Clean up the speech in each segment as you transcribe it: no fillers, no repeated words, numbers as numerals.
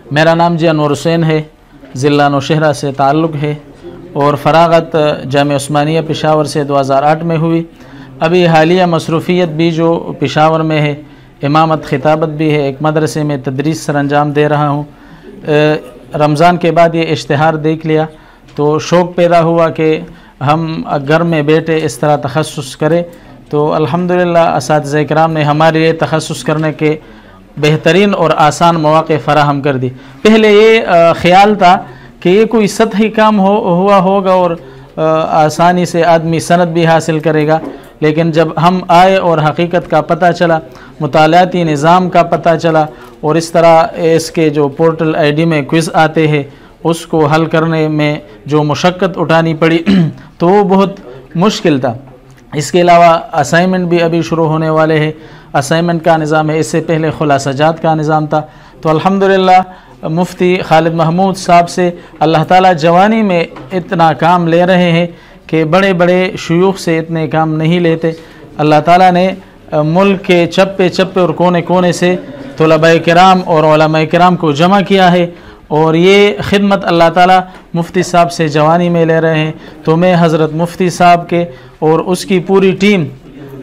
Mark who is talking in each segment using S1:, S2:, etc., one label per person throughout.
S1: मेरा नाम जी अनवर हुसैन है, ज़िला नौशहरा से ताल्लुक़ है और फ़राग़त जामिया उस्मानिया पेशावर से 2008 में हुई। अभी हालिया मसरूफ़ियत भी जो पेशावर में है, इमामत खिताबत भी है, एक मदरसे में तदरीस सर अंजाम दे रहा हूँ। रमज़ान के बाद ये इश्तिहार देख लिया तो शौक़ पैदा हुआ कि हम घर में बैठे इस तरह तखस्सुस करें, तो अल्हम्दुलिल्लाह असातिज़ा किराम ने हमारे लिए तखस्सुस करने के बेहतरीन और आसान मौक़े फ़राहम कर दी। पहले ये ख़्याल था कि ये कोई सतही काम हुआ होगा और आसानी से आदमी सनद भी हासिल करेगा, लेकिन जब हम आए और हकीकत का पता चला, मुतालाती निज़ाम का पता चला और इस तरह इसके जो पोर्टल आईडी में क्विज़ आते हैं उसको हल करने में जो मुशक्क़त उठानी पड़ी तो वो बहुत मुश्किल था। इसके अलावा असाइनमेंट भी अभी शुरू होने वाले हैं। असाइनमेंट का निज़ाम है, इससे पहले खुलासाजात का निज़ाम था। तो अल्हम्दुलिल्लाह मुफ्ती खालिद महमूद साहब से अल्लाह ताला जवानी में इतना काम ले रहे हैं कि बड़े बड़े शयूख से इतने काम नहीं लेते। अल्लाह ताला ने मुल्क के चप्पे चप्पे और कोने कोने से तुलबा किराम और उलमा किराम को जमा किया है और ये खिदमत अल्लाह ताला मुफ्ती साहब से जवानी में ले रहे हैं। तो मैं हज़रत मुफ्ती साहब के और उसकी पूरी टीम,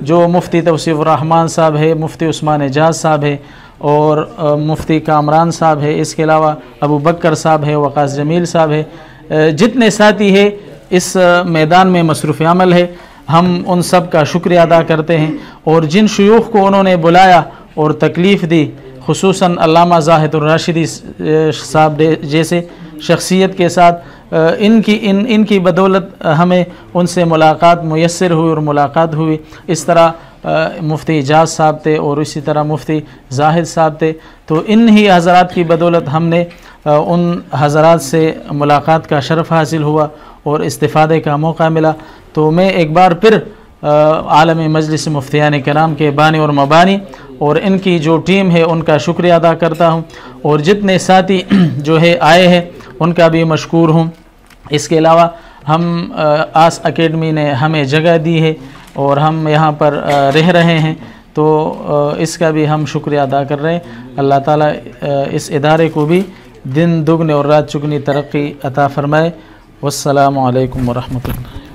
S1: जो मुफ्ती तौसीफ़ुर रहमान साहब है, मुफ्ती उस्मान एजाज साहब है और मुफ्ती कामरान साहब है, इसके अलावा अबू बकर साहब है, वक़ास जमील साहब है, जितने साथी है इस मैदान में मसरूफ़ अमल है, हम उन सब का शुक्रिया अदा करते हैं। और जिन शयूख़ को उन्होंने बुलाया और तकलीफ़ दी, खुसूसन अल्लामा ज़ाहिदुर राशिदी साहब जैसे शख्सियत के साथ इनकी बदौलत हमें उनसे मुलाकात मुयस्सर हुई और मुलाकात हुई। इस तरह मुफ्ती एजाज साहब थे और इसी तरह मुफ्ती जाहिद साहब थे। तो इन ही हज़रात की बदौलत हमने उन हज़रात से मुलाकात का शरफ़ हासिल हुआ और इस्तिफ़ादे का मौका मिला। तो मैं एक बार फिर आलमी मजलिस मुफ्तियान किराम के बानी और मबानी और इनकी जो टीम है उनका शुक्रिया अदा करता हूँ और जितने साथी जो है आए हैं उनका भी मशकूर हूँ। इसके अलावा हम आस एकेडमी ने हमें जगह दी है और हम यहाँ पर रह रहे हैं, तो इसका भी हम शुक्रिया अदा कर रहे हैं। अल्लाह ताला इस इदारे को भी दिन दुगने और रात चुगनी तरक्की अता फ़रमाए। वस्सलामु अलैकुम वरहमतुल्लाह।